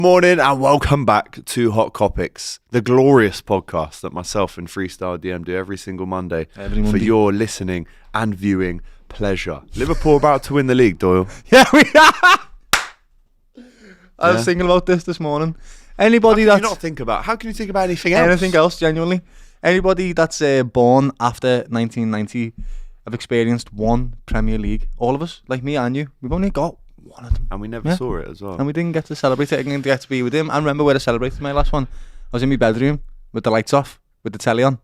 Morning and welcome back to Hot Kopics, the glorious podcast that myself and Freestyle DM do every single Monday for your listening and viewing pleasure. Liverpool about to win the league, Doyle. Yeah, we are. I was thinking about this morning. Anybody How can you think about anything else? Anything else, genuinely. Anybody that's born after 1990 have experienced one Premier League. All of us, like me and you, we've only got one of them. And we never saw it as well. And we didn't get to celebrate it. I didn't get to be with him. I remember where I celebrated my last one. I was in my bedroom with the lights off, with the telly on,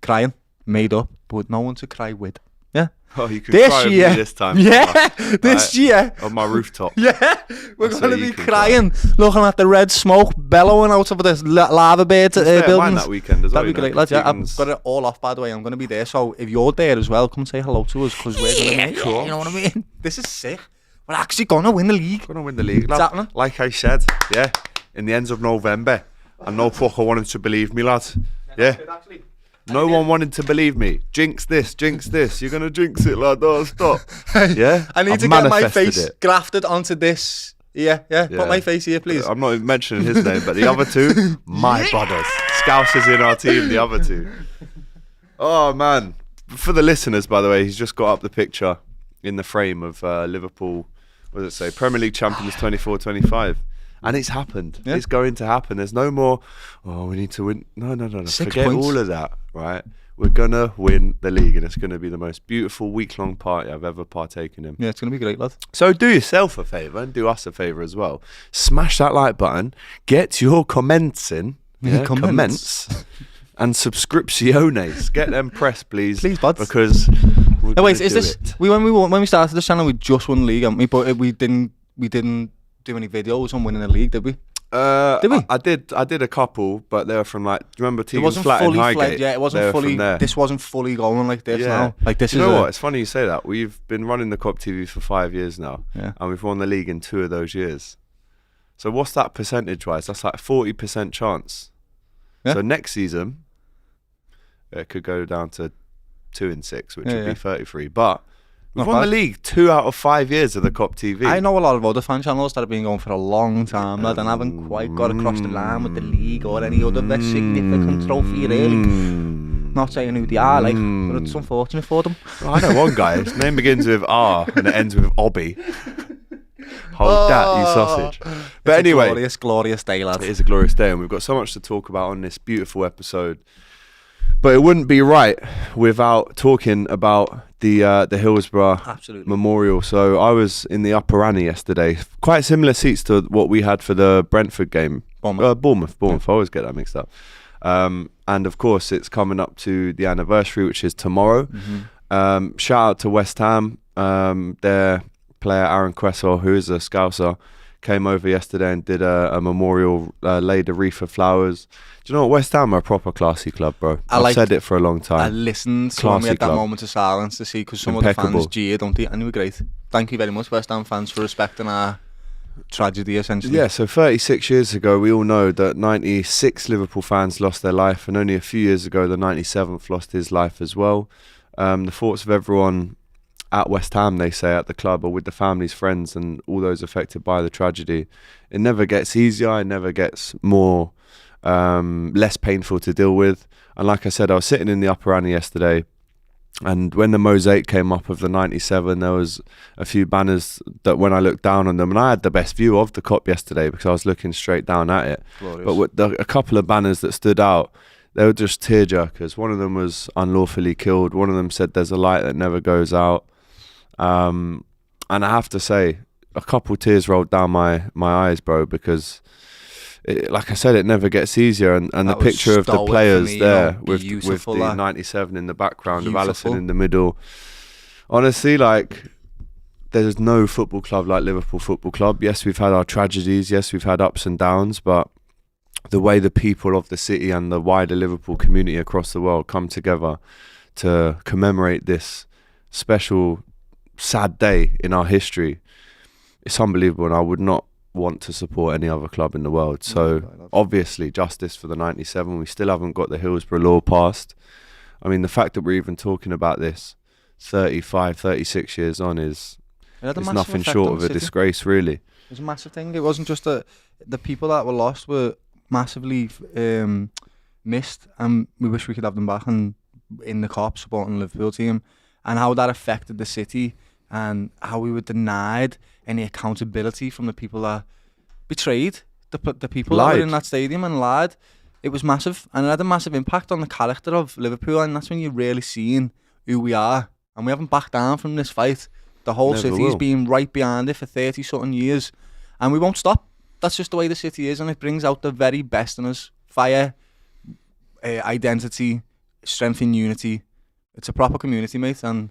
crying, made up, but with no one to cry with. Yeah. Oh, you could cry with me this time. Yeah, this year. On my rooftop. Yeah, we're going to be crying, looking at the red smoke bellowing out of this lava bed buildings. That weekend as well. That'd be great, lads. Yeah, I've got it all off, by the way. I'm going to be there. So if you're there as well, come say hello to us because we're going to make sure. You know what I mean? This is sick. We're actually going to win the league. Going to win the league, lad. Like I said, yeah, in the ends of November. And no fucker wanted to believe me, lad. Yeah. No one wanted to believe me. Jinx this. You're going to jinx it, lad. Oh, stop. Yeah? I need to get my face grafted onto this. Yeah. Put my face here, please. I'm not even mentioning his name, but the other two, my brothers. Scousers in our team, the other two. Oh, man. For the listeners, by the way, he's just got up the picture in the frame of Liverpool, what does it say? Premier League champions 24-25. And it's happened. Yeah. It's going to happen. There's no more, we need to win. No. 6 Forget points. all of that, right? We're going to win the league, and it's going to be the most beautiful week-long party I've ever partaken in. Yeah, it's going to be great, lad. So do yourself a favour and do us a favour as well. Smash that like button. Get your comments in. Yeah, comments. And subscripciones. Get them pressed, please. Please, buds. Because we're wait, is this... When we started this channel, we just won the league, haven't we? But we didn't do any videos on winning the league, did we? Did we? I did a couple, but they were from like. Do you remember Tegan's Flat in Highgate? Yeah, it wasn't fully. This wasn't fully going like this now. Like this. You know what? It's funny you say that. We've been running the Kop TV for 5 years now, and we've won the league in 2 of those years. So what's that percentage-wise? That's like 40% chance. Yeah. So next season, it could go down to 2 in 6, which would be 33. But we've won the league 2 out of 5 years of the Kop TV. I know a lot of other fan channels that have been going for a long time, lad, and haven't quite got across the line with the league or any other significant trophy, really. Not saying who they are, but it's unfortunate for them. I know one guy, his name begins with R and it ends with Obby. Hold that, you sausage. But anyway, glorious day, lad. It is a glorious day, and we've got so much to talk about on this beautiful episode. But it wouldn't be right without talking about the Hillsborough Memorial. So I was in the Upper Annie yesterday. Quite similar seats to what we had for the Brentford game. Bournemouth. I always get that mixed up. And of course, it's coming up to the anniversary, which is tomorrow. Mm-hmm. Shout out to West Ham. Their player Aaron Cresswell, who is a Scouser, came over yesterday and did a memorial, laid a wreath of flowers. Do you know what? West Ham are a proper classy club, bro. I've said it for a long time. I listened to when we had that moment of silence to see, because some of the fans jeered, don't they? And they were great. Thank you very much, West Ham fans, for respecting our tragedy, essentially. Yeah, so 36 years ago, we all know that 96 Liverpool fans lost their life, and only a few years ago, the 97th lost his life as well. The thoughts of everyone at West Ham, they say, at the club, or with the families, friends, and all those affected by the tragedy. It never gets easier. It never gets more less painful to deal with. And like I said, I was sitting in the Upper Annie yesterday, and when the mosaic came up of the 97, there was a few banners that when I looked down on them, and I had the best view of the Kop yesterday because I was looking straight down at it. Glorious. But with a couple of banners that stood out, they were just tearjerkers. One of them was unlawfully killed. One of them said there's a light that never goes out. And I have to say, a couple tears rolled down my eyes, bro, because like I said, it never gets easier. And the picture of the players there with the 97 in the background, of Alisson in the middle. Honestly, like, there's no football club like Liverpool Football Club. Yes, we've had our tragedies. Yes, we've had ups and downs. But the way the people of the city and the wider Liverpool community across the world come together to commemorate this special, sad day in our history, it's unbelievable. And I would not want to support any other club in the world. So obviously justice for the 97. We still haven't got the Hillsborough law passed. I mean, the fact that we're even talking about this 35, 36 years on is nothing short of a disgrace, really. It was a massive thing. It wasn't just the people that were lost were massively missed, and we wish we could have them back in the Kop supporting the Liverpool team, and how that affected the city, and how we were denied any accountability from the people that betrayed the people that were in that stadium and lied. It was massive, and it had a massive impact on the character of Liverpool, and that's when you're really seeing who we are. And we haven't backed down from this fight. The whole city's been right behind it for 30-something years, and we won't stop. That's just the way the city is, and it brings out the very best in us. Fire, identity, strength in unity. It's a proper community, mate, and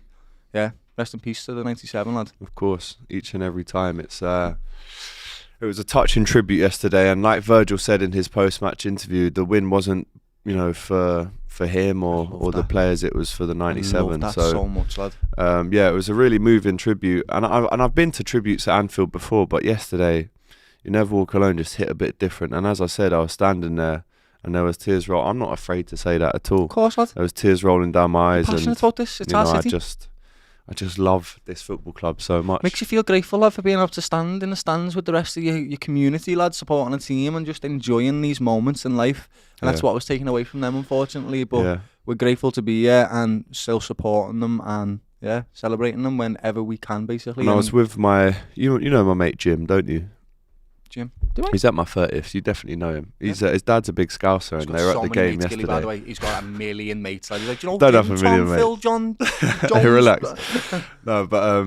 yeah, rest in peace to the 97 lad. Of course, each and every time. It was a touching tribute yesterday, and like Virgil said in his post-match interview, the win wasn't, for him or the players. It was for the 97. I love that so much, lad. Yeah, it was a really moving tribute, and I've been to tributes at Anfield before, but yesterday, You Never Walk Alone just hit a bit different. And as I said, I was standing there, and there was tears roll. I'm not afraid to say that at all. Of course, lad. There was tears rolling down my eyes. I'm passionate about this. It's our city. I just love this football club so much. Makes you feel grateful, lad, for being able to stand in the stands with the rest of your community, lad, supporting a team and just enjoying these moments in life. And that's what was taken away from them, unfortunately. But we're grateful to be here and still supporting them and celebrating them whenever we can, basically. And I was with my, you know my mate Jim, don't you? Jim, do I? He's at my 30th. You definitely know him. He's his dad's a big Scouser, and they were at the game yesterday. Gilly, by the way, he's got a million mates. Like, he's like, do you know, don't Jim, have a million Tom, mates. Phil, John, Hey, relax. No, but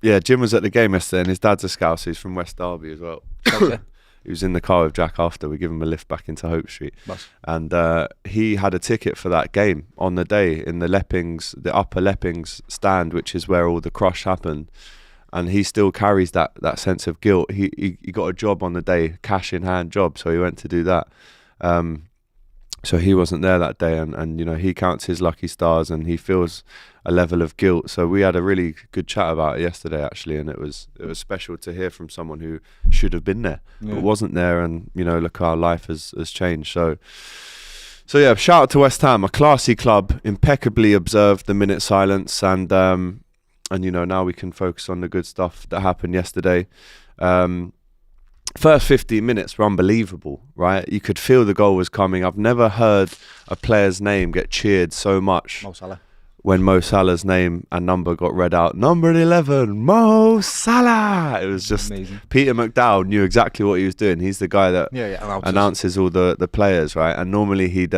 yeah, Jim was at the game yesterday, and his dad's a Scouser. He's from West Derby as well. He was in the car with Jack after. We give him a lift back into Hope Street, and he had a ticket for that game on the day in the Leppings, the upper Leppings stand, which is where all the crush happened. And he still carries that sense of guilt. He got a job on the day, cash in hand job, so he went to do that. So he wasn't there that day, and he counts his lucky stars, and he feels a level of guilt. So we had a really good chat about it yesterday, actually, and it was special to hear from someone who should have been there but wasn't there. And look how life has changed. So yeah, shout out to West Ham, a classy club, impeccably observed the minute silence, and now we can focus on the good stuff that happened yesterday. First 15 minutes were unbelievable, right? You could feel the goal was coming. I've never heard a player's name get cheered so much. Mo Salah. When Mo Salah's name and number got read out. Number 11, Mo Salah! It was just amazing. Peter McDowell knew exactly what he was doing. He's the guy that announces all the players, right? And normally he'd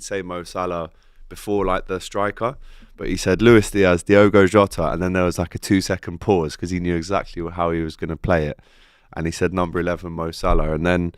say Mo Salah before like the striker. But he said Luis Diaz, Diogo Jota, and then there was like a 2-second pause because he knew exactly how he was going to play it. And he said number 11, Mo Salah. And then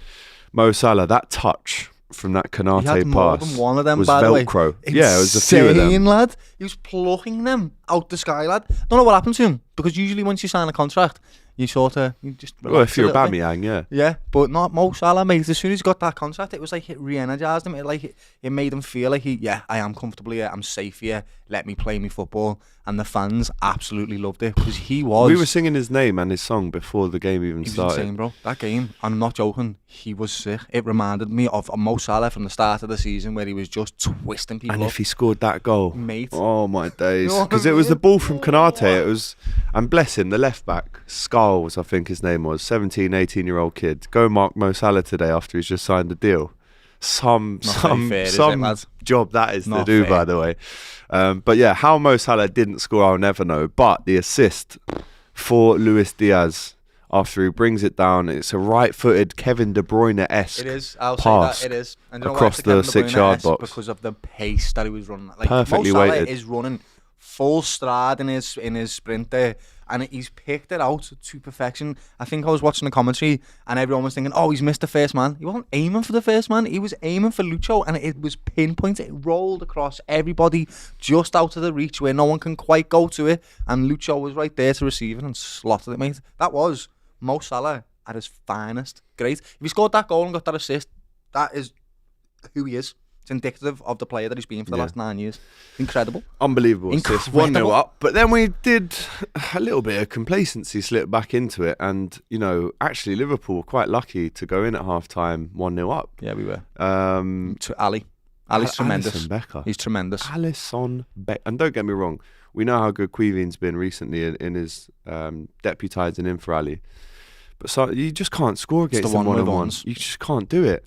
Mo Salah, that touch from that Kanate pass more than one of them, was by Velcro. The way. Yeah, it was a few of them. Lad. He was plucking them out the sky, lad. Don't know what happened to him, because usually once you sign a contract, you just well, if you're Aubameyang, yeah, but not Mo Salah, mate. As soon as he got that contract, it was like it re-energized him. It made him feel like I am comfortable here, I'm safe here, let me play me football. And the fans absolutely loved it, because he was. We were singing his name and his song before the game even started. Insane, bro. That game, and I'm not joking, he was sick. It reminded me of Mo Salah from the start of the season, where he was just twisting people. And up. if he scored that goal, mate, oh my days, because it was the ball from Kanate. It was, and bless him, the left back, Skulls, I think his name was, 17, 18-year-old kid. Go mark Mo Salah today after he's just signed the deal. Some job that is to do, by the way. But yeah, how Mo Salah didn't score, I'll never know. But the assist for Luis Diaz after he brings it down, it's a right-footed Kevin De Bruyne-esque it is. I'll pass say that it is. And across the 6-yard box because of the pace that he was running. Like, perfectly Mo Salah weighted. is running full stride in his sprint there, and he's picked it out to perfection. I think I was watching the commentary and everyone was thinking, oh, he's missed the first man. He wasn't aiming for the first man, he was aiming for Lucho, and it was pinpointed. It rolled across everybody just out of the reach where no one can quite go to it, and Lucho was right there to receive it and slotted it, mate. That was Mo Salah at his finest. Great. If he scored that goal and got that assist, that is who he is. It's indicative of the player that he's been for the last 9 years. Incredible. Unbelievable assist. 1-0 up. But then we did a little bit of complacency slip back into it. And, actually Liverpool were quite lucky to go in at half-time 1-0 up. Yeah, we were. To Ali. Ali's tremendous. Alisson Becker. He's tremendous. Alisson Becker. And don't get me wrong, we know how good Queeveen's been recently in his deputising in for Ali. But so you just can't score against the them one-on-ones. You just can't do it.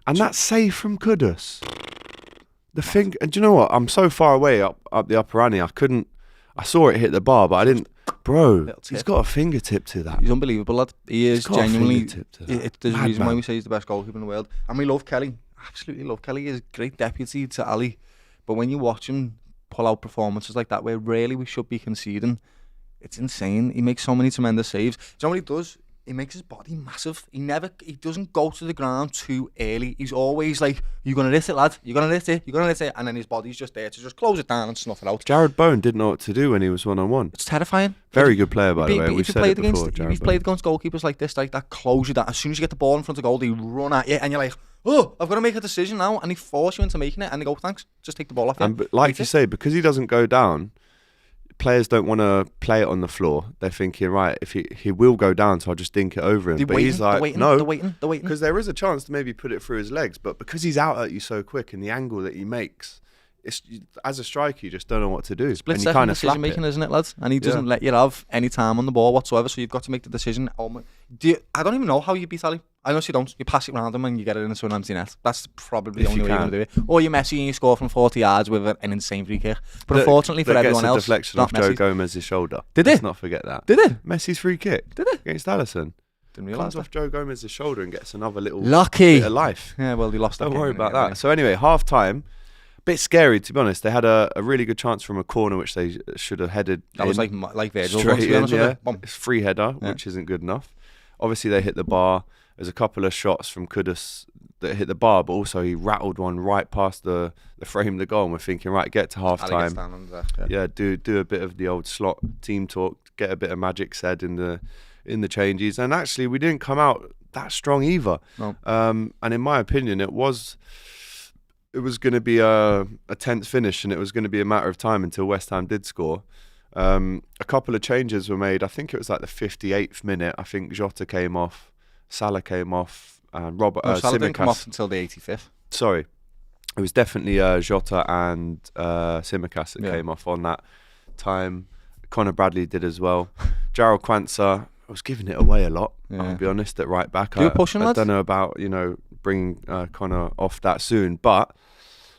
And that save from Kudus. The thing, and do you know what? I'm so far away up the upper ante. I saw it hit the bar, but I didn't. Bro, he's got a fingertip to that. He's unbelievable, lad. He is genuinely. There's a reason man. why we say he's the best goalkeeper in the world. And we love Kelly. Absolutely love Kelly. He's a great deputy to Ali. But when you watch him pull out performances like that, where really we should be conceding, it's insane. He makes so many tremendous saves. Do you know what he does? He makes his body massive. He doesn't go to the ground too early. He's always like, you're going to hit it, lad. You're going to hit it. You're going to hit it. And then his body's just there to just close it down and snuff it out. Jared Bowen didn't know what to do when he was one-on-one. It's terrifying. Very good player, by the way. We've said it before, If you've played against goalkeepers like this, like that close you down. As soon as you get the ball in front of goal, they run at you and you're like, oh, I've got to make a decision now. And they force you into making it and they go, thanks, just take the ball off you. And like you say, because he doesn't go down, players don't want to play it on the floor. They're thinking, right, if he will go down, so I'll just dink it over him. But he's like, no, they're waiting. Because there is a chance to maybe put it through his legs, but because he's out at you so quick and the angle that he makes, as a striker, you just don't know what to do. Split and you second kind of decision making, isn't it, lads? And he doesn't let you have any time on the ball whatsoever, so you've got to make the decision. I don't even know how you beat Ali. I know you don't. You pass it around him and you get it into an empty net. That's probably the only way you're going to do it. Or you're Messi and you score from 40 yards with an insane free kick. But unfortunately for everyone else, deflection off Joe Gomez's shoulder. Let's not forget that. Did it? Messi's free kick. Did it? Against Alisson. Didn't realise Comes off Joe Gomez's shoulder and gets another little lucky bit of life. Yeah, well, they lost that. Don't worry about that. So anyway, half time. Bit scary, to be honest. They had a really good chance from a corner which they should have headed. That was like Virgil. Straight to be honest in, with yeah. It's free header, which isn't good enough. Obviously, they hit the bar. There's a couple of shots from Kudus that hit the bar, but also he rattled one right past the frame of the goal. And we're thinking, right, get to half time. Do a bit of the old Slot team talk, get a bit of magic said in the changes. And actually, we didn't come out that strong either. No. And in my opinion, it was going to be a tense finish, and it was going to be a matter of time until West Ham did score. A couple of changes were made. I think it was like the 58th minute. I think Jota came off, Salah came off, and Salah didn't come off until the 85th. Sorry, it was definitely Jota and Tsimikas that came off on that time. Connor Bradley did as well. Jarrell Quansah was giving it away a lot. I'll be honest, at right back. I don't know about bringing Connor off that soon, but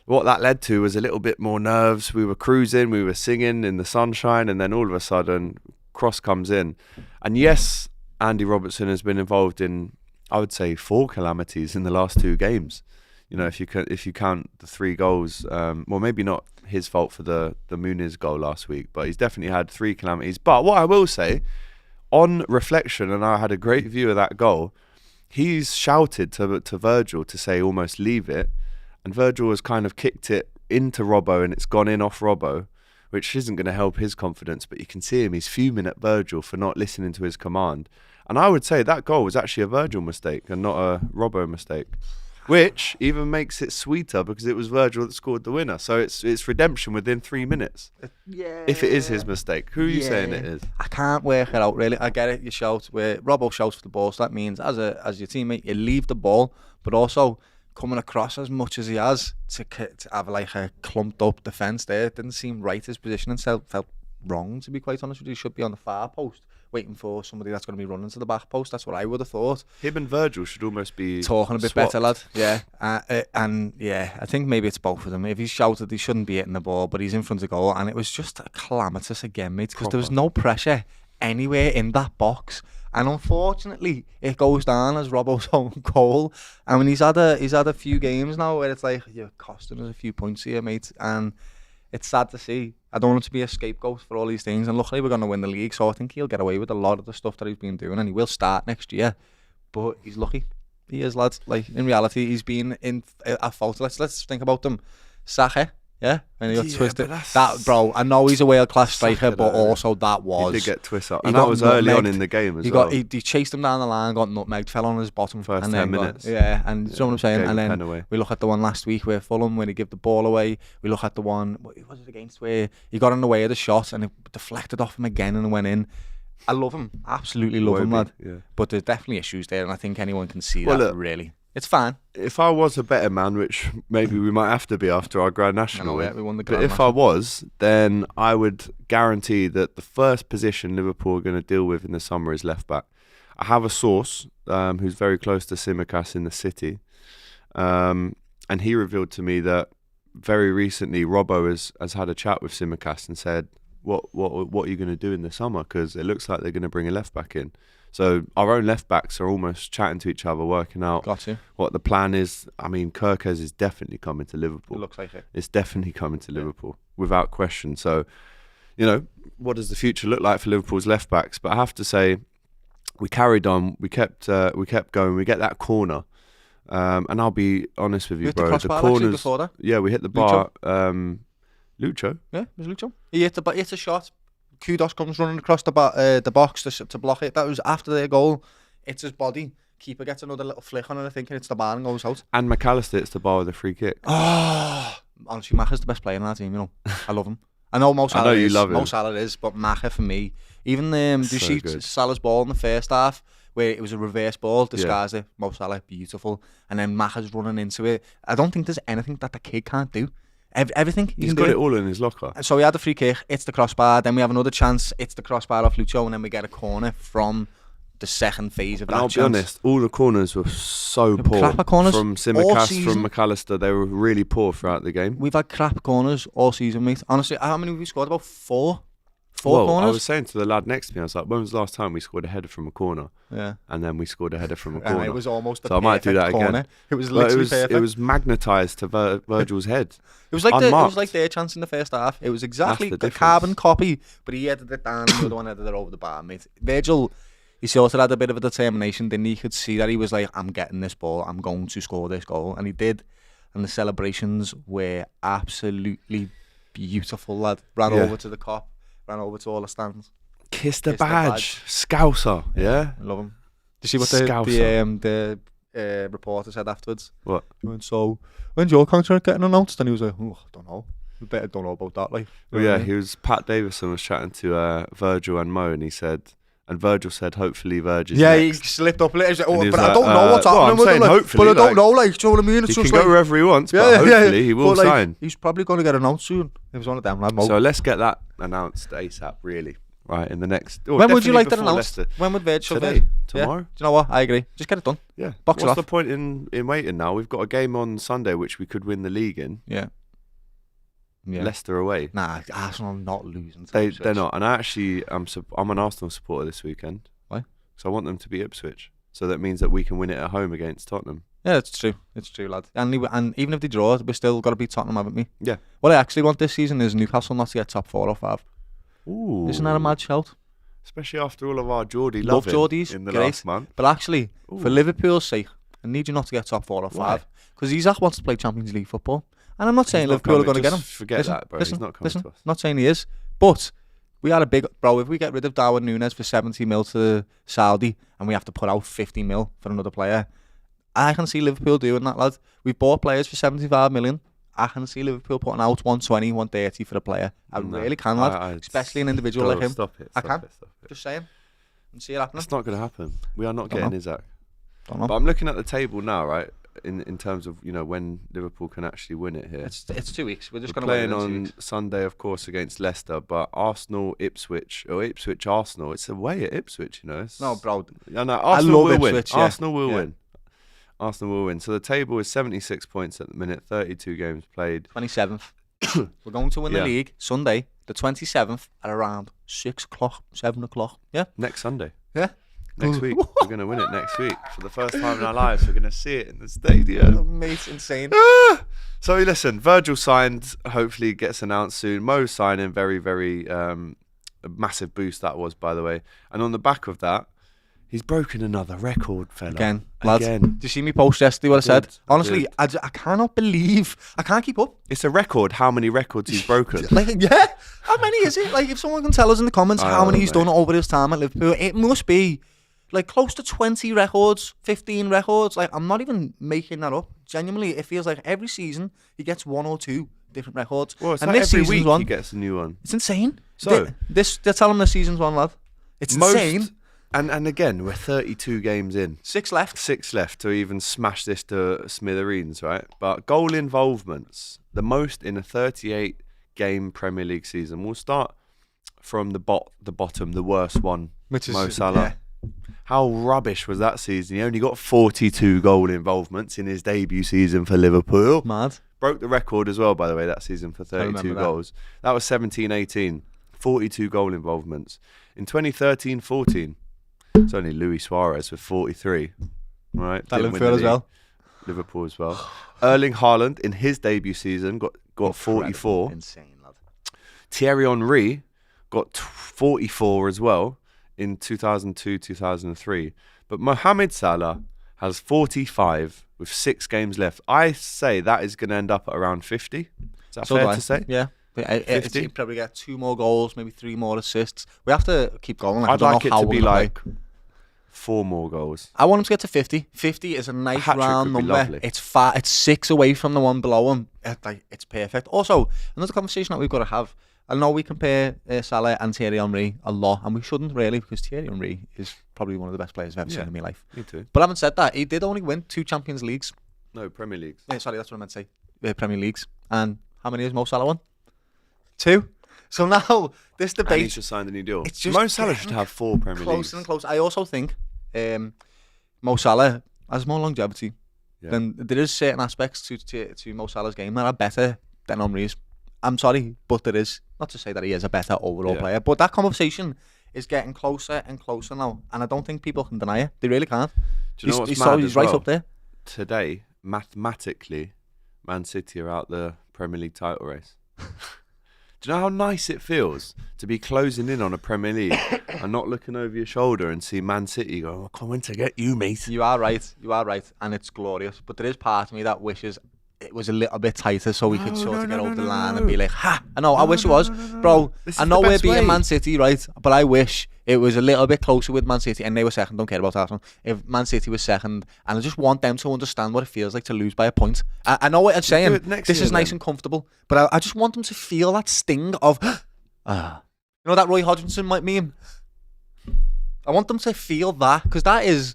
what that led to was a little bit more nerves. We were cruising, we were singing in the sunshine, and then all of a sudden, cross comes in. And yes, Andy Robertson has been involved in, I would say, 4 calamities in the last 2 games. If you count the 3 goals, well, maybe not his fault for the Muniz goal last week, but he's definitely had 3 calamities. But what I will say, on reflection, and I had a great view of that goal, he's shouted to Virgil to say almost leave it, and Virgil has kind of kicked it into Robbo and it's gone in off Robbo, which isn't going to help his confidence, but you can see him, he's fuming at Virgil for not listening to his command. And I would say that goal was actually a Virgil mistake and not a Robbo mistake, which even makes it sweeter because it was Virgil that scored the winner. So it's redemption within 3 minutes. Yeah. If it is his mistake. Who are you saying it is? I can't work it out, really. I get it, you shout, where Robbo shouts for the ball, so that means as your teammate, you leave the ball, but also coming across as much as he has to have like a clumped up defence there. It didn't seem right. His positioning felt wrong, to be quite honest with you. He should be on the far post waiting for somebody that's going to be running to the back post. That's what I would have thought. Him and Virgil should almost be talking a bit swapped. better, lad. Yeah. And yeah, I think maybe it's both of them. If he's shouted, he shouldn't be hitting the ball, but he's in front of goal, and it was just calamitous again, mate, because there was no pressure anywhere in that box. And unfortunately, it goes down as Robbo's own goal. I mean, he's had a few games now where it's like, you're costing us a few points here, mate. And it's sad to see. I don't want him to be a scapegoat for all these things. And luckily, we're going to win the league, so I think he'll get away with a lot of the stuff that he's been doing, and he will start next year. But he's lucky. He is, lads. Like, in reality, he's been in a fault. Let's think about them. Saka. Yeah, and he got twisted. That, bro, I know he's a world-class striker, but also that was... He did get twisted up, and that was early on in the game as well. He chased him down the line, got nutmegged, fell on his bottom. First 10 minutes. Yeah, and you know what I'm saying? And then we look at the one last week where Fulham, where he gave the ball away. We look at the one, what was it against, where he got in the way of the shot and it deflected off him again and went in. I love him. Absolutely love him, lad. Yeah. But there's definitely issues there, and I think anyone can see that, really. It's fine. If I was a better man, which maybe we might have to be after our Grand National, we won the Grand National. If I was, then I would guarantee that the first position Liverpool are going to deal with in the summer is left back. I have a source who's very close to Tsimikas in the city, and he revealed to me that very recently Robbo has had a chat with Tsimikas and said, what are you going to do in the summer? Because it looks like they're going to bring a left back in. So our own left backs are almost chatting to each other, working out what the plan is. I mean, Kirkes is definitely coming to Liverpool. It looks like it. It's definitely coming to Liverpool without question. So, what does the future look like for Liverpool's left backs? But I have to say, we carried on. We kept going. We get that corner, and I'll be honest with you, bro. The corners before that. Yeah, we hit the bar. Lucho. Yeah, it was Lucho. He hit a shot. Kudos comes running across the box to block it. That was after their goal. It's his body. Keeper gets another little flick on it, I think, and it's the bar and goes out. And McAllister hits the bar with a free kick. Oh, honestly, Macha's the best player in our team. I love him. I know Mo Salah. I know you love him. Mo Salah is, but Macha for me. Even do you see Salah's ball in the first half where it was a reverse ball disguised it? Mo Salah, beautiful, and then Macha's running into it. I don't think there's anything that the kid can't do. Everything. He's got it all in his locker. So we had the free kick, it's the crossbar, then we have another chance, it's the crossbar off Lucho, and then we get a corner from the second phase of that chance. I'll be honest, all the corners were so poor. Crap corners. From Tsimikas, from McAllister, they were really poor throughout the game. We've had crap corners all season, mate. Honestly, how many have we scored? About four corners? I was saying to the lad next to me, I was like, when was the last time we scored a header from a corner? Yeah. And then we scored a header from a corner. It was almost the so I might do that corner. again. It was literally perfect. It was magnetised to Virgil's head. It was like their chance in the first half. It was exactly a carbon copy, but he headed it down and the other one headed it over the bar, mate. Virgil, he sort of had a bit of a determination, didn't he? You could see that he was like, I'm getting this ball, I'm going to score this goal. And he did. And the celebrations were absolutely beautiful, lad. Ran over to the Kop, ran over to all the stands. Kiss the badge. Scouser, yeah? I love him. Did you see what the reporter said afterwards? What? He went, so, when's your contract getting announced? And he was like, oh, I don't know. I bet I don't know about that. Like, well, yeah, Pat Davison was chatting to Virgil and Mo, and he said, and Virgil said, hopefully Virgil's next. He slipped up a little. Like, but I don't know what's happening with him. Like, hopefully, but I don't know, like, do you know what I mean? It's he just can go wherever he wants, but hopefully he will sign. He's probably going to get announced soon. It was one of them, lad. So let's get that announced ASAP, really. Right, in the next... when would you like that announced? When would Virgil today? Tomorrow? Yeah. Do you know what? I agree. Just get it done. Yeah. Box it off. What's the point in waiting now? We've got a game on Sunday which we could win the league in. Yeah. Leicester away. Nah, Arsenal are not losing. They're not. And I'm an Arsenal supporter this weekend. Why? So I want them to beat Ipswich. So that means that we can win it at home against Tottenham. Yeah, it's true. It's true, lad. And even if they draw, we've still got to beat Tottenham, haven't we? Yeah. What I actually want this season is Newcastle not to get top 4 or 5. Ooh. Isn't that a mad shout? Especially after all of our Geordie love Geordies in the last month. But actually, for Liverpool's sake, I need you not to get top 4 or 5. Because Isaac wants to play Champions League football. And I'm not saying Liverpool are going to get him. Forget that, bro. He's not coming to us. Not saying he is. But we had a big... Bro, if we get rid of Darwin Núñez for 70 mil to Saudi and we have to put out 50 mil for another player, I can see Liverpool doing that, lad. We've bought players for 75 million. I can see Liverpool putting out 120, 130 for a player. I really can, lad. Especially an individual like him. Stop it. I can. Just saying. And see it happening. It's not going to happen. We are not getting Isaac. Don't know. But I'm looking at the table now, right? In terms of when Liverpool can actually win it here. It's 2 weeks. We're just going to play on Sunday, of course, against Leicester. But Arsenal, Ipswich, or Ipswich, Arsenal. It's away at Ipswich, No, bro. Arsenal will Ipswich, win. Arsenal will win. Arsenal will win. So the table is 76 points at the minute. 32 games played. 27th. We're going to win the league Sunday, the 27th, at around 6 o'clock, 7 o'clock. Yeah. Next Sunday. Yeah. Next week. We're going to win it next week. For the first time in our lives, we're going to see it in the stadium. Mate, insane. So listen, Virgil signed, hopefully gets announced soon. Mo signing, very, very a massive boost that was, by the way. And on the back of that, he's broken another record, fella. Again. Did you see me post yesterday what I said? Honestly, I cannot believe, I can't keep up. It's a record, how many records he's broken. How many is it? Like, if someone can tell us in the comments how many he's done over his time at Liverpool, it must be like close to 20 records, 15 records. Like, I'm not even making that up. Genuinely, it feels like every season he gets 1 or 2 different records. Well, it's and like this every season's week he gets a new one. It's insane. So they're telling this season's one, lad. It's insane. And again, we're 32 games in. 6 left. 6 left to even smash this to smithereens, right? But goal involvements, the most in a 38-game Premier League season. We'll start from the bottom, the worst one, which is Mo Salah. How rubbish was that season? He only got 42 goal involvements in his debut season for Liverpool. Mad. Broke the record as well, by the way, that season for 32 goals. That was 17-18. 42 goal involvements. In 2013-14, it's only Luis Suarez with 43. Right, that Liverpool as well. Liverpool as well. Erling Haaland in his debut season got 44. Insane, lad. Thierry Henry got 44 as well in 2002-2003. But Mohamed Salah has 45 with 6 games left. I say that is going to end up at around 50. Is that fair to say? Yeah. He'd probably get 2 more goals, maybe 3 more assists. We have to keep going. I'd like it to be like 4 more goals. I want him to get to 50. 50 is a nice round number. Lovely. It's 6 away from the one below him. It's perfect. Also, another conversation that we've got to have. I know we compare Salah and Thierry Henry a lot, and we shouldn't really, because Thierry Henry is probably one of the best players I've ever seen in my life. Me too. But having said that, he did only win 2 Champions Leagues. No, Premier Leagues. Yeah, sorry, that's what I meant to say. Premier Leagues. And how many has Mo Salah won? 2. So now, this debate... And he's just signed a new deal. It's just Mo Salah should have 4 Premier Leagues. Closer and closer. I also think Mo Salah has more longevity. Then there is certain aspects to Mo Salah's game that are better than Henry's. I'm sorry, but there is. Not to say that he is a better overall player, but that conversation is getting closer and closer now, and I don't think people can deny it. They really can't. Do you know what's mad he's right up there. Today, mathematically, Man City are out the Premier League title race. Do you know how nice it feels to be closing in on a Premier League and not looking over your shoulder and see Man City go, "I'm coming to get you, mate." You are right, and it's glorious. But there is part of me that wishes it was a little bit tighter so we could sort of get over the line and be like, ha! I know, I wish it was. Bro, I know we're beating Man City, right? But I wish it was a little bit closer with Man City and they were second. Don't care about Arsenal. If Man City was second, and I just want them to understand what it feels like to lose by a point. I know what I'm saying. This is nice and comfortable, but I just want them to feel that sting of, you know that Roy Hodgson meme? I want them to feel that, because that is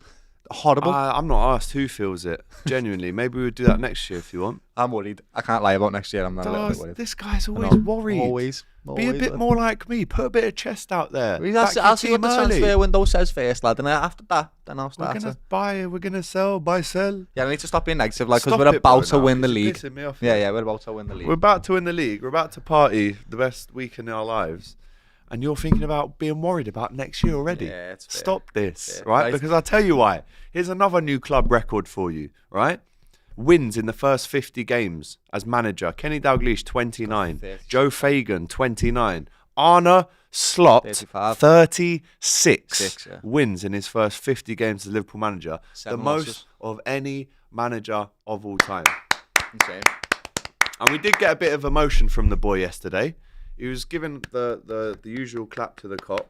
horrible. I'm not asked who feels it. Genuinely, maybe we'll do that next year if you want. I'm worried. I can't lie about next year. I'm not a little bit worried. This guy's always worried. Always. Be a bit more like me. Put a bit of chest out there. I'll see what the transfer window says first, lad. And after that, then I'll start. We're gonna sell, buy, sell. Yeah, I need to stop being negative, like, because we're about to win the league. Yeah, we're about to win the league. We're about to win the league. We're about to party the best week in our lives. And you're thinking about being worried about next year already. Yeah, it's fair. Stop this, right? Because I'll tell you why. Here's another new club record for you, right? Wins in the first 50 games as manager. Kenny Dalglish, 29. Joe Fagan, 29. Arne Slot, 36 wins in his first 50 games as Liverpool manager. 7 the losses. most of any manager of all time. Insane. And we did get a bit of emotion from the boy yesterday. He was given the usual clap to the Kop,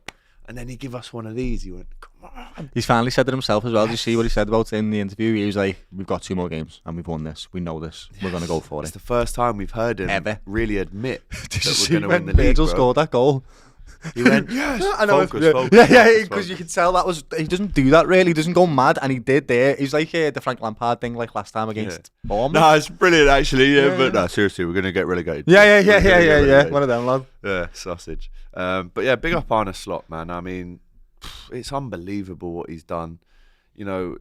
and then he give us one of these. He went, "Come on." He's finally said it himself as well. Did you see what he said about it in the interview? He was like, "We've got 2 more games and we've won this. We know this. We're going to go for it." It's the first time we've heard him ever really admit Did that you we're going to win the league. Virgil scored that goal. He went, "Yes, I know. focus, Because you can tell that was, he doesn't do that really. He doesn't go mad, and he did there. He's like the Frank Lampard thing, like last time against Bournemouth. No, it's brilliant actually. But no, seriously, we're going to get relegated. Yeah. One of them, lad. Yeah, sausage. But yeah, big up Arne Slot, man. I mean, it's unbelievable what he's done. You know,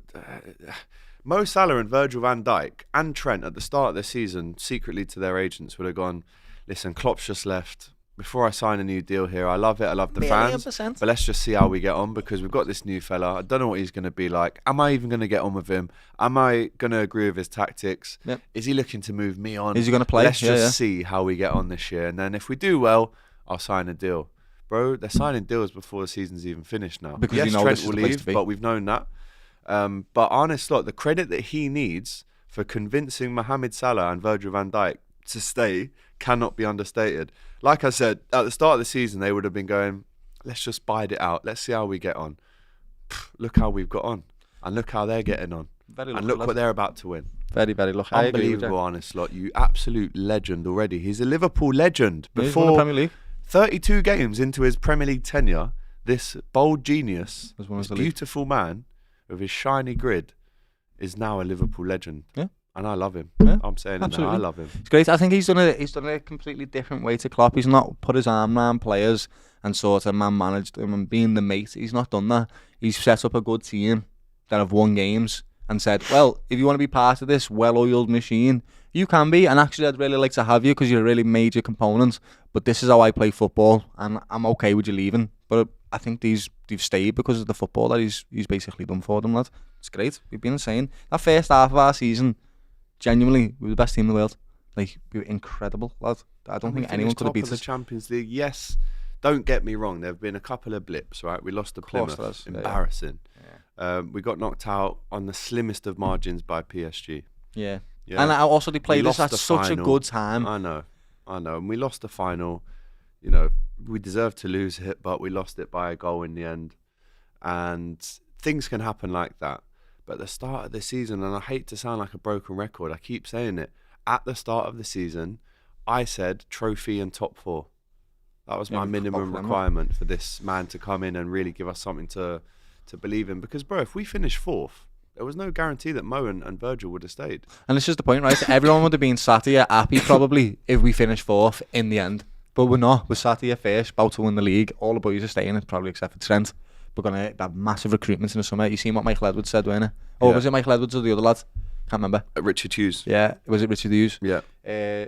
Mo Salah and Virgil van Dijk and Trent at the start of the season, secretly to their agents, would have gone, "Listen, Klopp's just left. Before I sign a new deal here, I love it. I love the fans. But let's just see how we get on, because we've got this new fella. I don't know what he's going to be like. Am I even going to get on with him? Am I going to agree with his tactics? Yep. Is he looking to move me on? Is he going to play? Let's just see how we get on this year. And then if we do well, I'll sign a deal." Bro, they're signing deals before the season's even finished now. Because yes, Trent will leave, but we've known that. But Arne Slot, the credit that he needs for convincing Mohamed Salah and Virgil van Dijk to stay cannot be understated. Like I said, at the start of the season, they would have been going, "Let's just bide it out. Let's see how we get on." Look how we've got on. And look how they're getting on. And look what they're about to win. Very, very lucky. Unbelievable, Arne Slot. You absolute legend already. He's a Liverpool legend. He's won the Premier League. 32 games into his Premier League tenure, this bold genius, this beautiful man with his shiny grid, is now a Liverpool legend. Yeah. And I love him. Yeah, I'm saying it now. absolutely. I love him. It's great. I think he's done a completely different way to Klopp. He's not put his arm around players and sort of managed them and being the mate. He's not done that. He's set up a good team that have won games and said, well, if you want to be part of this well-oiled machine, you can be. And actually, I'd really like to have you because you're a really major component. But this is how I play football, and I'm okay with you leaving. But I think they've stayed because of the football that he's basically done for them, lad. It's great. We've been insane. That first half of our season, genuinely, we were the best team in the world. Like, we were incredible, lad. I don't think anyone could have beat us. The Champions League, yes. Don't get me wrong. There have been a couple of blips, right? We lost to Plymouth. Embarrassing. Yeah. We got knocked out on the slimmest of margins by PSG. Yeah. And also they played us at such a good time. I know. And we lost the final. You know, we deserved to lose it, but we lost it by a goal in the end. And things can happen like that. But at the start of the season, and I hate to sound like a broken record, I keep saying it. At the start of the season, I said trophy and top 4. That was my minimum requirement for this man to come in and really give us something to believe in. Because, bro, if we finish 4th, there was no guarantee that Mo and Virgil would have stayed. And this is the point, right? Everyone would have been sat here happy, probably, if we finished 4th in the end. But we're not. We're sat here first, about to win the league. All the boys are staying, probably except for Trent. We're going to have massive recruitments in the summer. You seen what Michael Edwards said, weren't it? Oh, was it Michael Edwards or the other lad? Can't remember. Richard Hughes. Yeah, was it Richard Hughes? Yeah.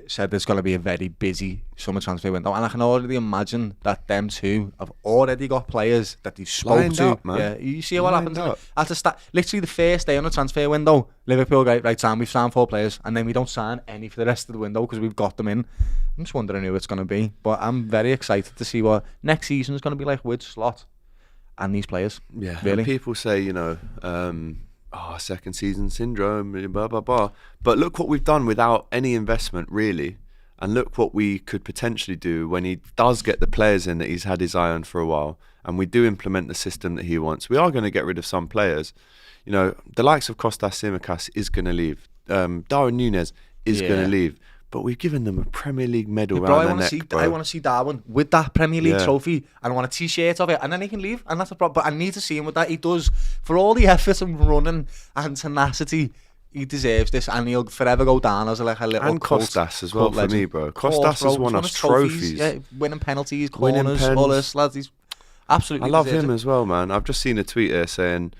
Said there's going to be a very busy summer transfer window, and I can already imagine that them two have already got players that they've spoke to. Up, man. Yeah, you see what happens at the start. Literally the first day on the transfer window, Liverpool go, right, Sam, we've signed 4 players, and then we don't sign any for the rest of the window because we've got them in. I'm just wondering who it's going to be, but I'm very excited to see what next season is going to be like with Slot and these players. Yeah, really. People say, you know, second season syndrome, blah, blah, blah. But look what we've done without any investment, really. And look what we could potentially do when he does get the players in that he's had his eye on for a while. And we do implement the system that he wants. We are going to get rid of some players. You know, the likes of Kostas Tsimikas is going to leave. Darwin Núñez is going to leave. But we've given them a Premier League medal around their neck, bro. I want to see Darwin with that Premier League trophy, and I want a T-shirt of it, and then he can leave, and that's a problem. But I need to see him with that. He does, for all the effort and running and tenacity, he deserves this, and he'll forever go down as like a little and Kostas as well for me, bro. Kostas has won us trophies. Yeah, winning penalties, corners, all this, lads. He's absolutely. I love him as well, man. I've just seen a tweet here saying,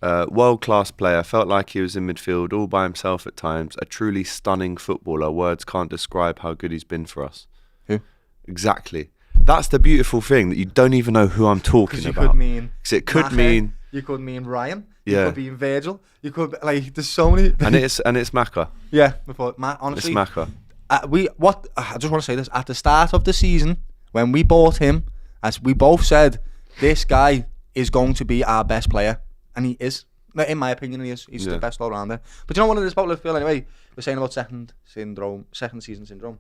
world-class player, felt like he was in midfield all by himself at times, a truly stunning footballer. Words can't describe how good he's been for us. Who? Exactly. That's the beautiful thing, that you don't even know who I'm talking about. Could mean it could mean... You could mean Ryan. You could mean Virgil. You could, like, there's so many... and it's Maka. Yeah, before, honestly... It's Maka. I just want to say this. At the start of the season, when we bought him, as we both said, this guy is going to be our best player. And he is. In my opinion, he is. He's the best all-rounder. But you know what it is about Liverpool anyway? We're saying about second season syndrome.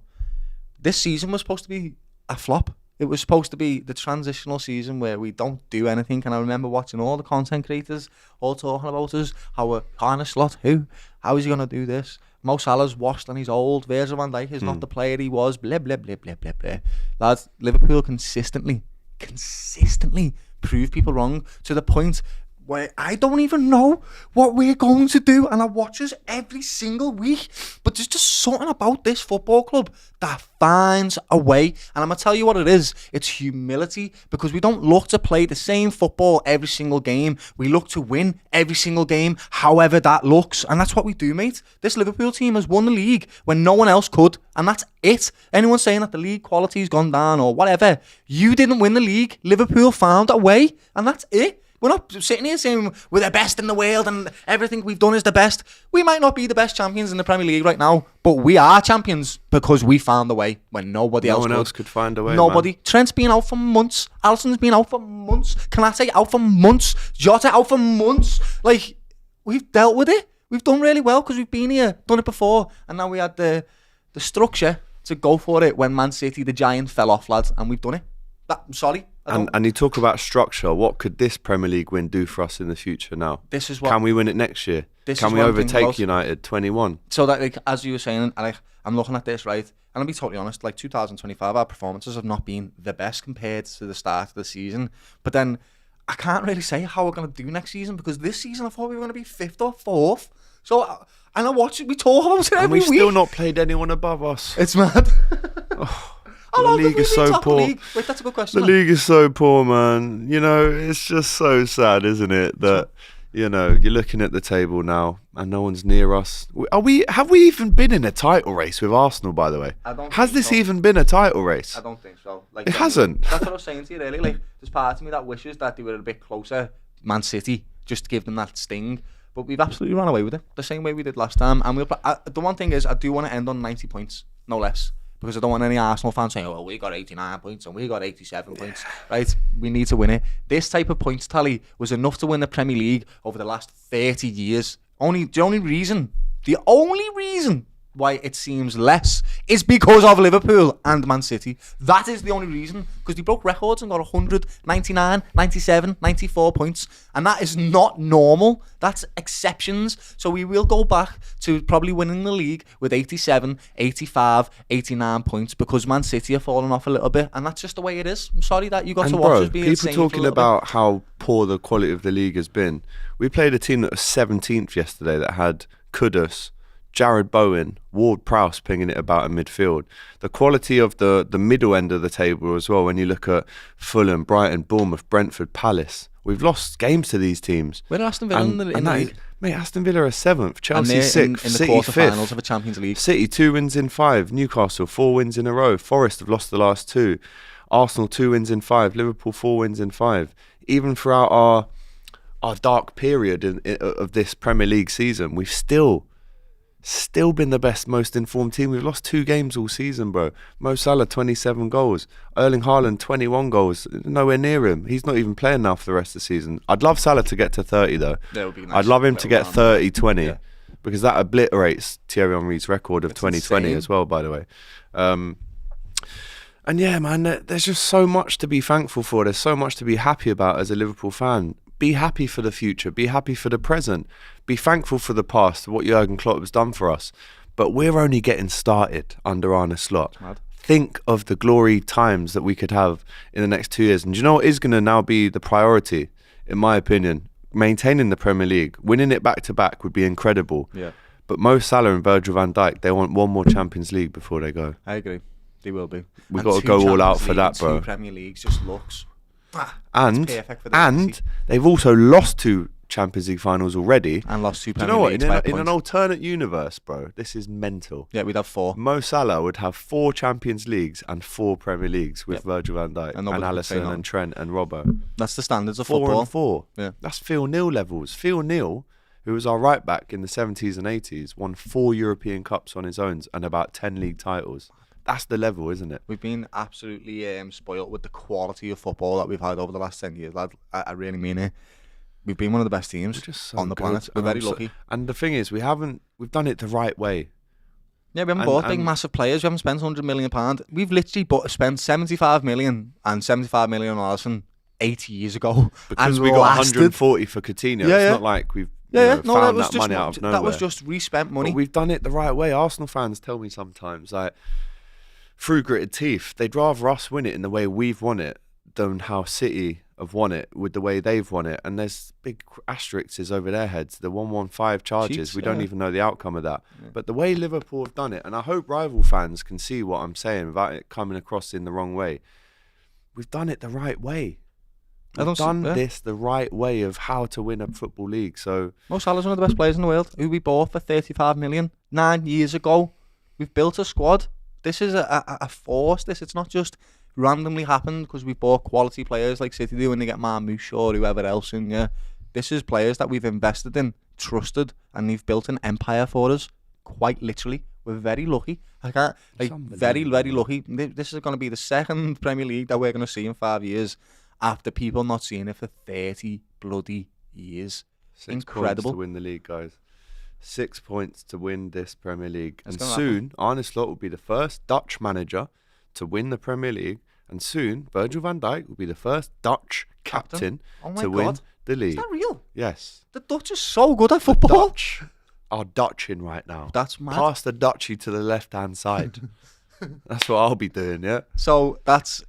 This season was supposed to be a flop. It was supposed to be the transitional season where we don't do anything. And I remember watching all the content creators all talking about us. How we're kind of Slot. How is he going to do this? Mo Salah's washed and he's old. Virgil van Dijk is not the player he was. Blah, blah, blah, blah, blah, blah. Lads, Liverpool consistently prove people wrong to the point where I don't even know what we're going to do, and I watch us every single week. But there's just something about this football club that finds a way, and I'm going to tell you what it is. It's humility, because we don't look to play the same football every single game. We look to win every single game, however that looks, and that's what we do, mate. This Liverpool team has won the league when no one else could, and that's it. Anyone saying that the league quality's gone down or whatever, you didn't win the league. Liverpool found a way, and that's it. We're not sitting here saying we're the best in the world and everything we've done is the best. We might not be the best champions in the Premier League right now, but we are champions because we found a way when nobody else could. No one else could find a way, Nobody. Man. Trent's been out for months. Alisson's been out for months. Kanate out for months. Jota out for months. Like, we've dealt with it. We've done really well because we've been here, done it before, and now we had the structure to go for it when Man City, the giant, fell off, lads, and we've done it. I'm sorry. And you talk about structure. What could this Premier League win do for us in the future now? This is what. Can we win it next year? Can we overtake United 21? So that, like, as you were saying, I'm looking at this, right? And I'll be totally honest, like 2025, our performances have not been the best compared to the start of the season. But then I can't really say how we're going to do next season, because this season I thought we were going to be 5th or 4th. So And I watch it, we talk about it And every we've week. still not played anyone above us. It's mad. The league is so poor. Wait, that's a good question. The league is so poor, man. You know, it's just so sad, isn't it? That, you know, you're looking at the table now and no one's near us. Have we even been in a title race with Arsenal, by the way? Has this even been a title race? I don't think so. Like, it hasn't. That's what I was saying to you, really. Like, there's part of me that wishes that they were a bit closer, Man City, just to give them that sting. But we've absolutely run away with it, the same way we did last time. And the one thing is, I do want to end on 90 points, no less. Because I don't want any Arsenal fans saying, well, we got 89 points and we got 87 points. Right? We need to win it. This type of points tally was enough to win the Premier League over the last 30 years. The only reason why it seems less is because of Liverpool and Man City. That is the only reason, because they broke records and got 100, 99, 97, 94 points, and that is not normal. That's exceptions. So we will go back to probably winning the league with 87, 85, 89 points, because Man City are falling off a little bit, and that's just the way it is. I'm sorry that you got to watch us being insane. People talking about how poor the quality of the league has been. We played a team that was 17th yesterday that had Kudus, Jared Bowen, Ward Prowse pinging it about in midfield. The quality of the middle end of the table as well, when you look at Fulham, Brighton, Bournemouth, Brentford, Palace. We've lost games to these teams. Where are Aston Villa in the league? Mate, Aston Villa are 7th, Chelsea 6th, in the City quarterfinals 5th. of a Champions League. City 2 wins in 5, Newcastle 4 wins in a row, Forest have lost the last 2, Arsenal 2 wins in 5, Liverpool 4 wins in 5. Even throughout our dark period of this Premier League season, we've still been the best, most informed team. We've lost 2 games all season, bro. Mo Salah 27 goals, Erling Haaland 21 goals, nowhere near him. He's not even playing now for the rest of the season. I'd love Salah to get to 30 though. That would be nice. I'd love him to get 30-20, yeah, because that obliterates Thierry Henry's record of 2020 insane as well, by the way. And yeah, man, there's just so much to be thankful for. There's so much to be happy about as a Liverpool fan. Be happy for the future. Be happy for the present. Be thankful for the past, what Jurgen Klopp has done for us. But we're only getting started under Arne Slot. Think of the glory times that we could have in the next 2 years. And do you know what is going to now be the priority, in my opinion? Maintaining the Premier League. Winning it back-to-back would be incredible. Yeah. But Mo Salah and Virgil van Dijk, they want one more Champions League before they go. I agree. They will be. We've got to go all out for that, bro. 2 Premier Leagues just looks... And perfect for them. They've also lost 2 Champions League finals already. And lost 2 Do you Premier know what? Leagues In an alternate universe, bro, this is mental. Yeah, we'd have 4. Mo Salah would have 4 Champions Leagues and 4 Premier Leagues with Virgil van Dijk and Alisson and Trent and Robbo. That's the standards of 4 football. and 4. Yeah. That's Phil Neal levels. Phil Neal, who was our right back in the 70s and 80s, won 4 European Cups on his own and about 10 league titles. That's the level, isn't it? We've been absolutely spoilt with the quality of football that we've had over the last 10 years, lad. I really mean it. We've been one of the best teams on the planet. We're very lucky. And the thing is, we've done it the right way. Yeah, we haven't bought big, massive players. We haven't spent £100 million. We've literally spent 75 million and 75 million on Alisson 80 years ago. Because we got 140 for Coutinho. Yeah, it's not like we've found that money out of nowhere. That was just respent money. But we've done it the right way. Arsenal fans tell me sometimes, like, through gritted teeth, they'd rather us win it in the way we've won it than how City have won it with the way they've won it. And there's big asterisks over their heads. The 115 charges, Cheats, we don't even know the outcome of that. Yeah. But the way Liverpool have done it, and I hope rival fans can see what I'm saying without it coming across in the wrong way, we've done it the right way. We've done this the right way of how to win a football league. So Mo Salah's one of the best players in the world, who we bought for 35 million 9 years ago. We've built a squad. This is a force. It's not just randomly happened because we bought quality players like City do when they get Marmouche or whoever else in. Yeah, this is players that we've invested in, trusted, and they've built an empire for us. Quite literally, we're very lucky. Very, very lucky. This is going to be the 2nd Premier League that we're going to see in 5 years, after people not seeing it for 30 bloody years. 6 Incredible. points to win the league, guys. 6 points to win this Premier League. And soon, Arne Slot will be the first Dutch manager to win the Premier League. And soon, Virgil van Dijk will be the first Dutch captain to win the league. Is that real? Yes. The Dutch are so good at football. The Dutch are Dutching right now. That's mad. Pass the Dutchie to the left-hand side. That's what I'll be doing, yeah? So that's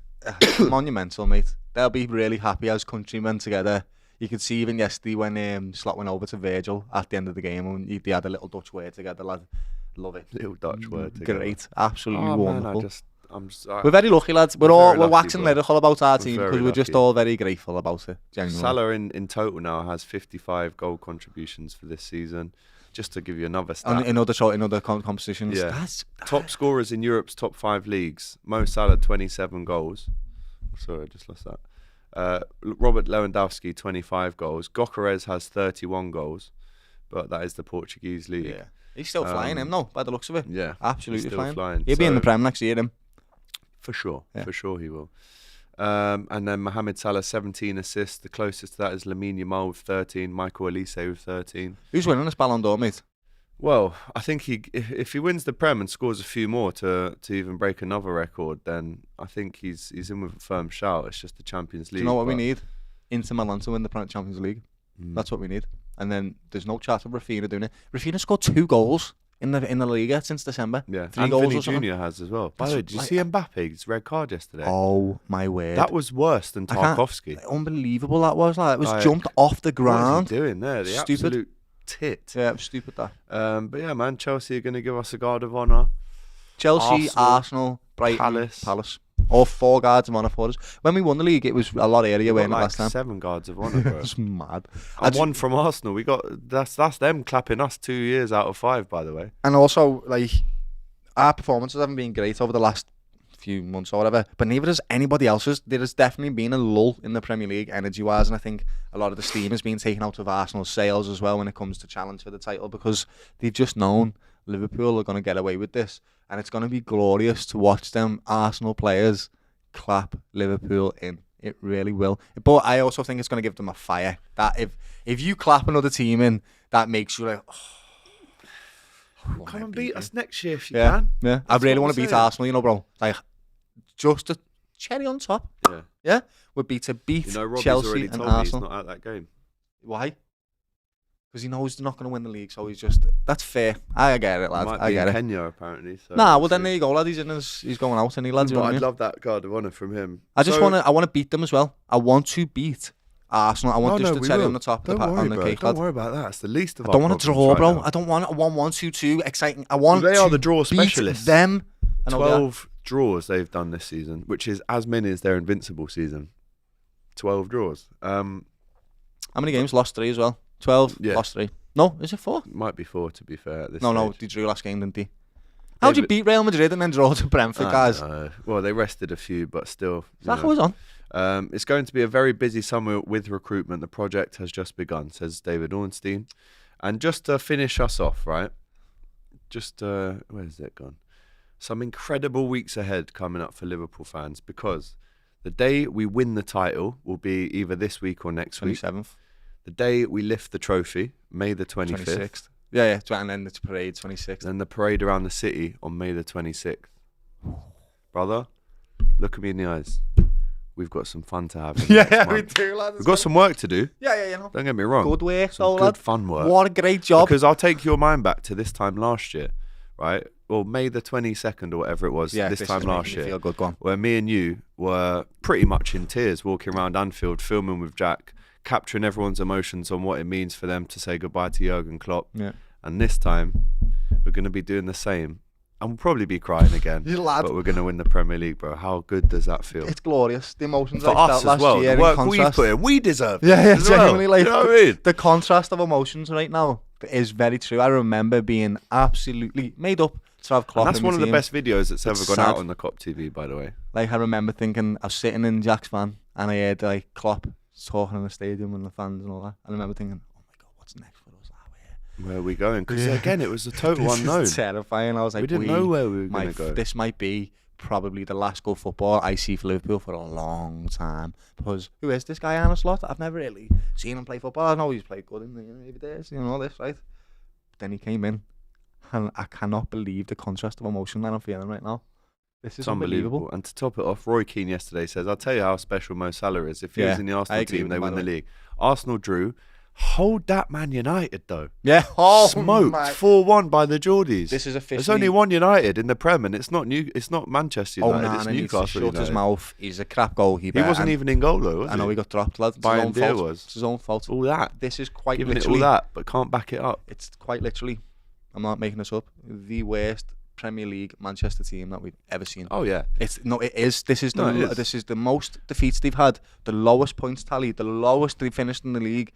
monumental, mate. They'll be really happy as countrymen together. You could see even yesterday when Slot went over to Virgil at the end of the game and they had a little Dutch word together, lad. Love it. Little Dutch word together. Great. Absolutely Man, wonderful. we're We're very lucky, lads. We're waxing lyrical about our team because we're just lucky. all very grateful about it. Genuinely. Salah in total now has 55 goal contributions for this season. Just to give you another stat. In other competitions. Yeah. Top scorers in Europe's top 5 leagues. Mo Salah, 27 goals. Sorry, I just lost that. Robert Lewandowski, 25 goals. Gyökeres has 31 goals. But that is the Portuguese league. Yeah. He's still flying him, though, by the looks of it. Yeah. Absolutely still flying. He'll be in the Prem next year, him. For sure. Yeah. For sure he will. And then Mohamed Salah, 17 assists. The closest to that is Lamine Yamal with 13. Michael Olise with 13. Who's winning this Ballon d'Or, mate? Well, I think if he wins the Prem and scores a few more to even break another record, then I think he's in with a firm shout. It's just the Champions League. Do you know what we need? Inter Milan to win the Champions League. That's what we need. And then there's no chat of Rafinha doing it. Rafinha scored 2 goals in the Liga since December. Yeah, 3 and goals Vinny or something. Jr. has as well. By the way, did you see Mbappe's red card yesterday? Oh my word! That was worse than Tarkowski. Unbelievable that was. Like, it was Like, jumped off the ground. What is he doing there? The Stupid. absolute tit. Yeah, it was stupid that. But yeah, man, Chelsea are going to give us a guard of honour. Chelsea, Arsenal, Brighton, Palace. All 4 guards of honour for us. When we won the league, it was a lot earlier when last time. 7 guards of honour, bro. It's mad. And 1 from Arsenal. We got that's them clapping us 2 years out of 5, by the way. And also, like, our performances haven't been great over the last few months or whatever, but neither has anybody else's. There has definitely been a lull in the Premier League energy-wise, and I think a lot of the steam has been taken out of Arsenal's sails as well when it comes to challenge for the title, because they've just known Liverpool are going to get away with this, and it's going to be glorious to watch them Arsenal players clap Liverpool in. It really will. But I also think it's going to give them a fire. That if you clap another team in, that makes you like, come and beat us next year if you yeah, can. Yeah, I really want to beat Arsenal, you know, bro. Like, just a cherry on top. Yeah, would be to beat Chelsea and Arsenal. He's not at that game. Why? Because he knows they're not going to win the league, so that's fair. I get it, lad. I get it. Kenya apparently. So well then there you go, lad. He's going out, and lads. But I'd love that guard of honour from him. I want to beat them as well. I want to beat Arsenal. I want just the cherry on the top of the cake, Don't worry about that. It's the least of our I don't want to draw, right bro. now. I don't want 1-1-2-2 exciting. I want they to are the draw specialists. Beat them. 12 draws they've done this season, which is as many as their invincible season. 12 draws. How many games? Lost 3 as well. 12. Yeah. Lost 3. No, is it 4? Might be 4 to be fair at this No, stage. they drew last game, didn't they? How'd you beat Real Madrid and then draw to Brentford, guys? Well, they rested a few, but still. Saka was on. It's going to be a very busy summer with recruitment. The project has just begun, says David Ornstein. And just to finish us off, right? Where's it gone? Some incredible weeks ahead coming up for Liverpool fans, because the day we win the title will be either this week or next 27th. week. The day we lift the trophy, May the 25th. 26th. Yeah, and then it's parade, 26th. And the parade around the city on May the 26th. Brother, look at me in the eyes. We've got some fun to have. We do, lads. We've got some work to do. Yeah, you know. Don't get me wrong. Good work, some good fun work. What a great job. Because I'll take your mind back to this time last year, right? Well, May the 22nd or whatever it was, this time last year, feel good, go on. where me and you were pretty much in tears walking around Anfield, filming with Jack, capturing everyone's emotions on what it means for them to say goodbye to Jurgen Klopp. Yeah. And this time, we're going to be doing the same. And we'll probably be crying again. But we're going to win the Premier League, bro. How good does that feel? It's glorious. The emotions for I us felt as well. last year, The work in contrast. we put in, we deserve it. Yeah, as genuinely. Well. Like, you know what I mean? The contrast of emotions right now is very true. I remember being absolutely made up to have Klopp. And that's one of the best videos that's ever gone sad. out on the Kop TV, by the way. Like, I remember thinking, I was sitting in Jack's van and I heard like Klopp talking in the stadium and the fans and all that. I remember thinking, oh my God, what's next for us? Where are we going? Because again, it was a total unknown. Is terrifying. I was like, we didn't know where we were going to go. This might be probably the last good football I see for Liverpool for a long time. Because who is this guy, Salah and Slot? I've never really seen him play football. I know he's played good in the days, all this, right? But then he came in, and I cannot believe the contrast of emotion that I'm feeling right now. This is unbelievable. And to top it off, Roy Keane yesterday says, I'll tell you how special Mo Salah is. If he was in the Arsenal team, they win the league. Arsenal drew. Hold that, Man United, though. Yeah. Oh, smoked 4-1 by the Geordies. This is officially... There's only one United in the Prem, and it's not Manchester United. It's Newcastle United. Shut his mouth. He's a crap goalkeeper. He wasn't even in goal, though, was he? I know he got dropped, lad. It's his own fault. It's his own fault. All that. This is quite Giving literally... it all that, but can't back it up. It's quite literally, I'm not making this up, the worst Premier League Manchester team that we've ever seen. Oh yeah, it is. This is the most defeats they've had, the lowest points tally, the lowest they finished in the league.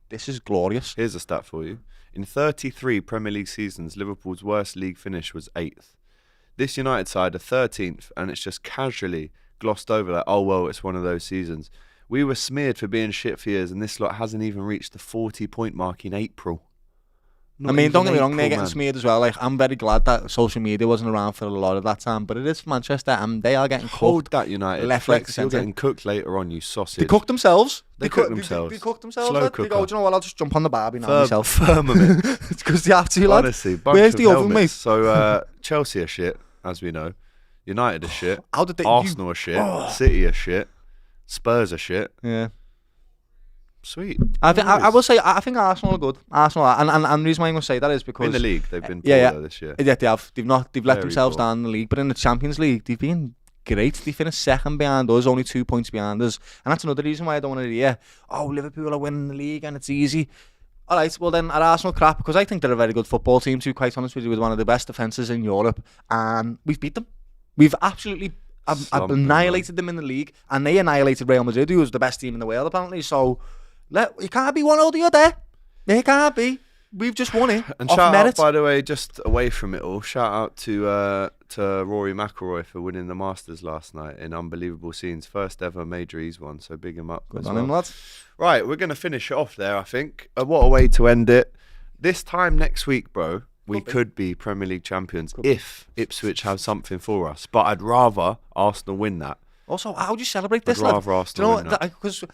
This is glorious. Here's a stat for you: in 33 Premier League seasons, Liverpool's worst league finish was 8th. This United side are 13th, and it's just casually glossed over like, oh well, it's one of those seasons. We were smeared for being shit for years, and this lot hasn't even reached the 40-point mark in April. I mean, don't get me wrong, they're getting smeared as well. Like, I'm very glad that social media wasn't around for a lot of that time, but it is for Manchester, and they are getting Hold cooked. that, United. Left, Flex, right, you're centre. getting cooked later on, you sausage. They cook themselves. They cook themselves. They cook themselves. Slow Lad. cooker. They go, do you know what, I'll just jump on the barbie now myself. Firmament. It's because they have to, lad. Honestly, bunch Where's of the oven, helmets. mate? So, Chelsea are shit, as we know. United are shit. How did they... Arsenal are shit. City are shit. Spurs are shit. Yeah. Sweet. I will say, I think Arsenal are good. Arsenal are, and the reason why I'm going to say that is because... In the league, they've been poor this year. Yeah, they have. They've let Very themselves poor. down in the league, but in the Champions League, they've been great. They finished second behind us, only 2 points behind us. And that's another reason why I don't want to hear, oh, Liverpool are winning the league and it's easy. All right, well then, are Arsenal crap? Because I think they're a very good football team, to be quite honest with you, with one of the best defences in Europe. And we've beat them. We've absolutely annihilated them in the league. And they annihilated Real Madrid, who was the best team in the world, apparently. So... you can't be one or the other. You can't be. We've just won it. And off shout merit. out, by the way, just away from it all, shout out to Rory McIlroy for winning the Masters last night in unbelievable scenes. First ever major he's won, so big him up. Good on him, lads. Right, we're going to finish it off there, I think. What a way to end it. This time next week, bro, we could be Premier League champions if Ipswich have something for us. But I'd rather Arsenal win that. Also, how do you celebrate this, I'd rather Arsenal win that. Because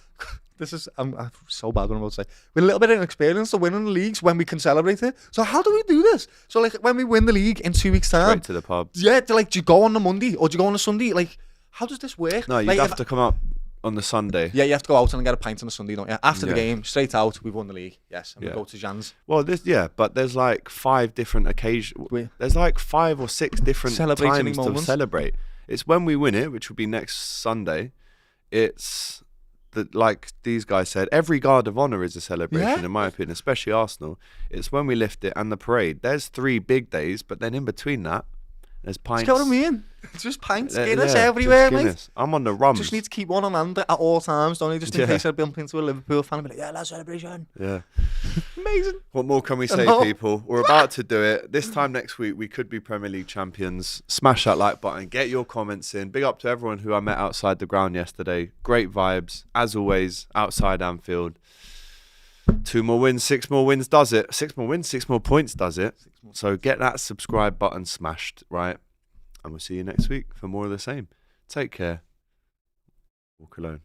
this is, I'm so bad what I'm about to say. With a little bit of experience of winning the leagues when we can celebrate it. So how do we do this? So like when we win the league in 2 weeks' time. Straight to the pub. Yeah, do you go on the Monday or do you go on a Sunday? Like, how does this work? No, you'd have to come up on the Sunday. Yeah, you have to go out and get a pint on a Sunday, don't you? After the game, straight out, we've won the league. Yes, and we go to Jan's. Well, but there's like 5 different occasions. There's like 5 or 6 different times to celebrate. It's when we win it, which will be next Sunday. It's that, like these guys said, every Guard of Honour is a celebration, in my opinion, especially Arsenal. It's when we lift it and the parade. There's 3 big days, but then in between that, there's pints. Do you know what I mean? Just pints, Guinness everywhere, Guinness. mate. I'm on the rum. Just need to keep one on hand at all times, don't you? Just in case I bump into a Liverpool fan and be like, yeah, that's celebration. Yeah. Amazing. What more can we say, people? We're about to do it. This time next week, we could be Premier League champions. Smash that like button. Get your comments in. Big up to everyone who I met outside the ground yesterday. Great vibes, as always, outside Anfield. 2 more wins, 6 more wins does it. 6 more wins, 6 more points does it. So get that subscribe button smashed, right? And we'll see you next week for more of the same. Take care. Walk alone.